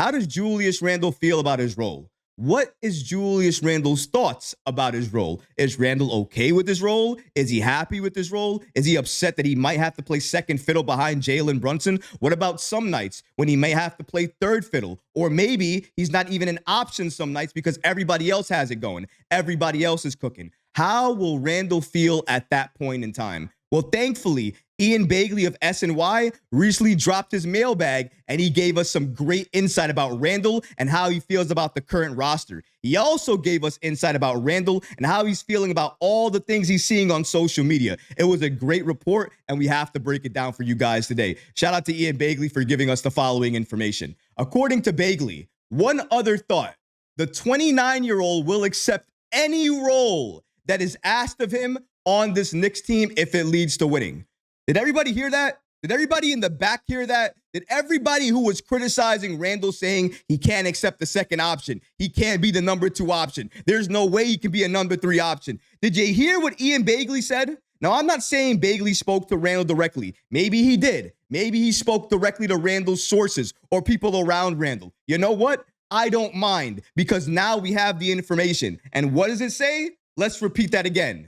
How does Julius Randle feel about his role? What is Julius Randle's thoughts about his role? Is Randle okay with his role? Is he happy with his role? Is he upset that he might have to play second fiddle behind Jalen Brunson? What about some nights when he may have to play third fiddle? Or maybe he's not even an option some nights because everybody else has it going. Everybody else is cooking. How will Randle feel at that point in time? Well, thankfully, Ian Bagley of SNY recently dropped his mailbag, and he gave us some great insight about Randle and how he feels about the current roster. He also gave us insight about Randle and how he's feeling about all the things he's seeing on social media. It was a great report, and we have to break it down for you guys today. Shout out to Ian Bagley for giving us the following information. According to Bagley, one other thought: the 29-year-old will accept any role that is asked of him on this Knicks team if it leads to winning. Did everybody hear that? Did everybody in the back hear that? Did everybody who was criticizing Randle saying he can't accept the second option, he can't be the number 2 option, there's no way he can be a number 3 option? Did you hear what Ian Bagley said? Now, I'm not saying Bagley spoke to Randle directly. Maybe he did. Maybe he spoke directly to Randle's sources or people around Randle. You know what? I don't mind, because now we have the information. And what does it say? Let's repeat that again.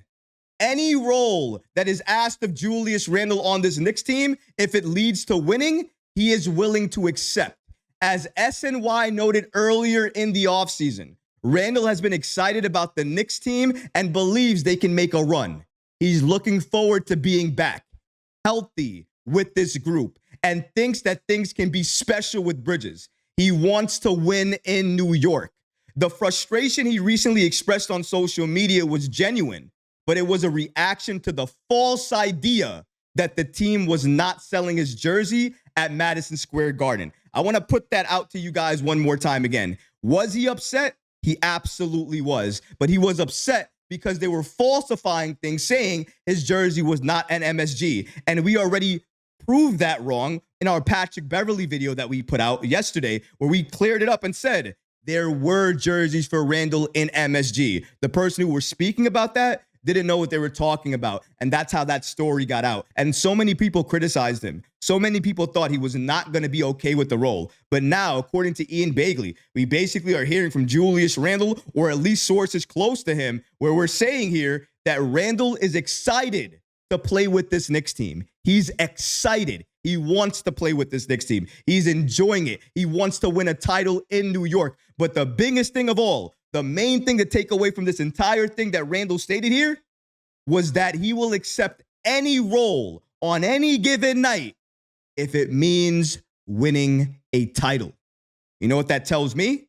Any role that is asked of Julius Randle on this Knicks team, if it leads to winning, he is willing to accept. As SNY noted earlier in the offseason, Randle has been excited about the Knicks team and believes they can make a run. He's looking forward to being back, healthy with this group, and thinks that things can be special with Bridges. He wants to win in New York. The frustration he recently expressed on social media was genuine, but it was a reaction to the false idea that the team was not selling his jersey at Madison Square Garden. I want to put that out to you guys one more time again. Was he upset? He absolutely was. But he was upset because they were falsifying things, saying his jersey was not an MSG. And we already proved that wrong in our Patrick Beverley video that we put out yesterday, where we cleared it up and said there were jerseys for Randle in MSG. The person who was speaking about that didn't know what they were talking about. And that's how that story got out. And so many people criticized him. So many people thought he was not going to be okay with the role. But now, according to Ian Bagley, we basically are hearing from Julius Randle, or at least sources close to him, where we're saying here that Randle is excited to play with this Knicks team. He's excited. He wants to play with this Knicks team. He's enjoying it. He wants to win a title in New York. But the biggest thing of all, the main thing to take away from this entire thing that Randle stated here, was that he will accept any role on any given night if it means winning a title. You know what that tells me?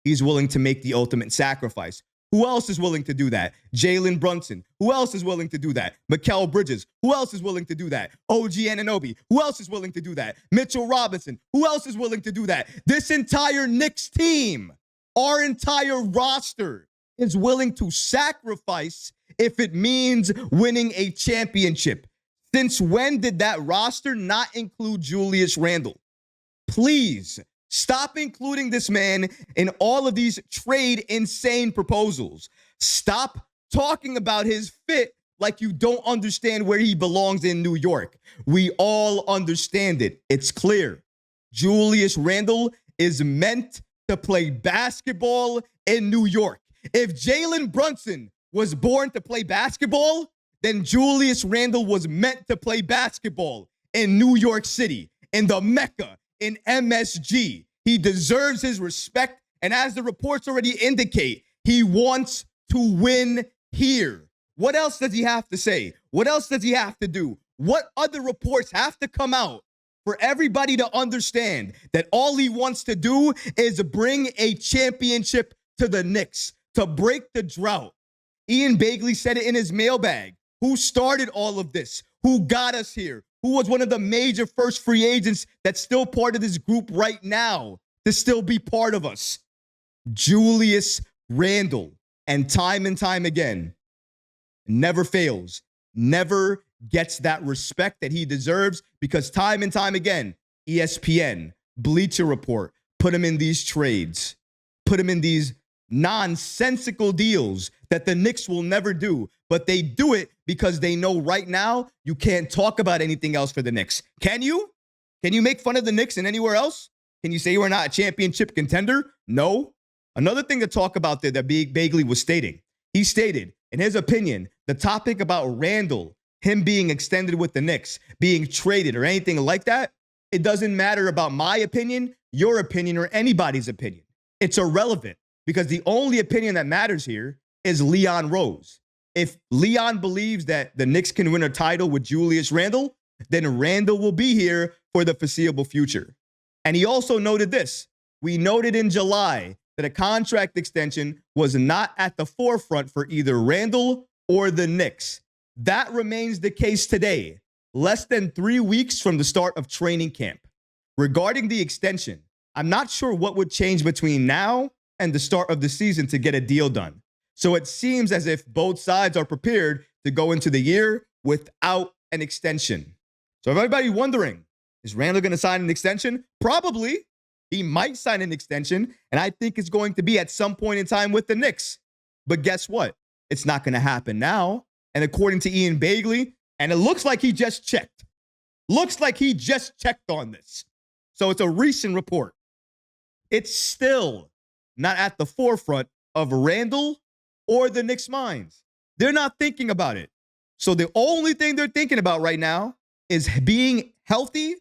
He's willing to make the ultimate sacrifice. Who else is willing to do that? Jalen Brunson. Who else is willing to do that? Mikal Bridges. Who else is willing to do that? OG Anunoby. Who else is willing to do that? Mitchell Robinson. Who else is willing to do that? This entire Knicks team, our entire roster, is willing to sacrifice if it means winning a championship. Since when did that roster not include Julius Randle? Please stop including this man in all of these trade insane proposals. Stop talking about his fit like you don't understand where he belongs in New York. We all understand it. It's clear. Julius Randle is meant to play basketball in New York. If Jalen Brunson was born to play basketball, then Julius Randle was meant to play basketball in New York City, in the Mecca, in MSG. He deserves his respect, and as the reports already indicate, he wants to win here. What else does he have to say? What else does he have to do? What other reports have to come out for everybody to understand that all he wants to do is bring a championship to the Knicks, to break the drought? Ian Bagley said it in his mailbag. Who started all of this? Who got us here? Who was one of the major first free agents that's still part of this group right now to still be part of us? Julius Randle. And time again, never fails, never gets that respect that he deserves, because time and time again, ESPN, Bleacher Report, put him in these trades, put him in these nonsensical deals that the Knicks will never do, but they do it because they know right now you can't talk about anything else for the Knicks. Can you? Can you make fun of the Knicks and anywhere else? Can you say we're not a championship contender? No. Another thing to talk about there that Bagley was stating. He stated, in his opinion, the topic about Randle, him being extended with the Knicks, being traded or anything like that, it doesn't matter about my opinion, your opinion, or anybody's opinion. It's irrelevant because the only opinion that matters here is Leon Rose. If Leon believes that the Knicks can win a title with Julius Randle, then Randle will be here for the foreseeable future. And he also noted this. We noted in July that a contract extension was not at the forefront for either Randle or the Knicks. That remains the case today, less than 3 weeks from the start of training camp. Regarding the extension, I'm not sure what would change between now and the start of the season to get a deal done. So it seems as if both sides are prepared to go into the year without an extension. So if everybody wondering, is Randle going to sign an extension? Probably. He might sign an extension, and I think it's going to be at some point in time with the Knicks. But guess what? It's not going to happen now. And according to Ian Bagley, and it looks like he just checked. Looks like he just checked on this. So it's a recent report. It's still not at the forefront of Randle or the Knicks' minds. They're not thinking about it. So the only thing they're thinking about right now is being healthy,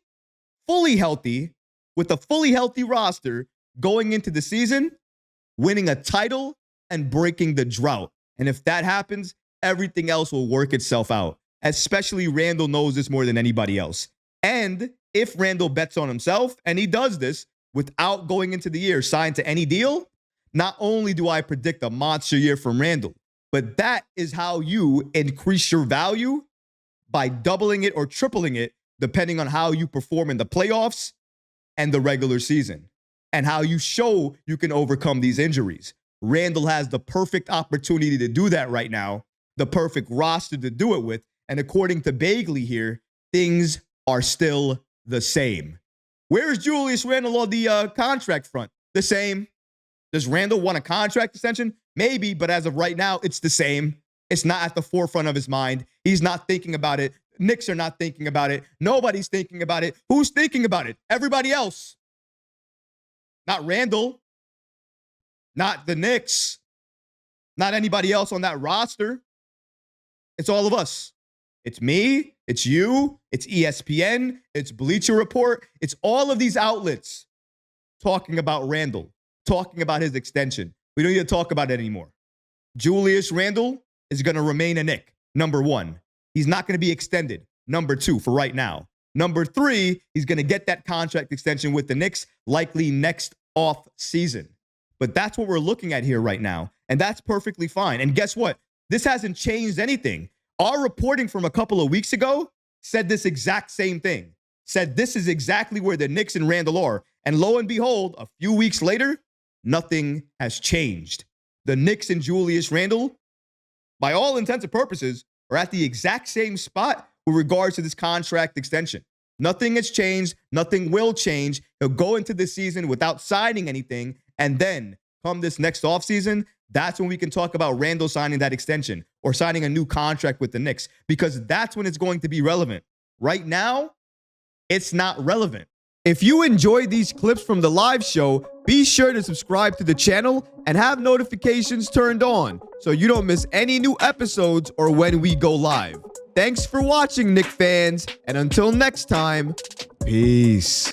fully healthy, with a fully healthy roster going into the season, winning a title, and breaking the drought. And if that happens, everything else will work itself out. Especially Randle knows this more than anybody else. And if Randle bets on himself, and he does this without going into the year signed to any deal, not only do I predict a monster year from Randle, but that is how you increase your value by doubling it or tripling it, depending on how you perform in the playoffs and the regular season, and how you show you can overcome these injuries. Randle has the perfect opportunity to do that right now, the perfect roster to do it with, and according to Bagley here, things are still the same. Where is Julius Randle on the contract front? The same. Does Randle want a contract extension? Maybe, but as of right now, it's the same. It's not at the forefront of his mind. He's not thinking about it. Knicks are not thinking about it. Nobody's thinking about it. Who's thinking about it? Everybody else. Not Randle. Not the Knicks. Not anybody else on that roster. It's all of us. It's me. It's you. It's ESPN. It's Bleacher Report. It's all of these outlets talking about Randle, talking about his extension. We don't need to talk about it anymore. Julius Randle is going to remain a Knick, number one. He's not going to be extended, number two, for right now. Number three, he's going to get that contract extension with the Knicks likely next off season. But that's what we're looking at here right now, and that's perfectly fine. And guess what? This hasn't changed anything. Our reporting from a couple of weeks ago said this exact same thing, said this is exactly where the Knicks and Randle are. And lo and behold, a few weeks later, nothing has changed. The Knicks and Julius Randle, by all intents and purposes, are at the exact same spot with regards to this contract extension. Nothing has changed. Nothing will change. He'll go into this season without signing anything. And then come this next offseason, that's when we can talk about Randle signing that extension or signing a new contract with the Knicks, because that's when it's going to be relevant. Right now, it's not relevant. If you enjoyed these clips from the live show, be sure to subscribe to the channel and have notifications turned on so you don't miss any new episodes or when we go live. Thanks for watching, Knick fans, and until next time, peace.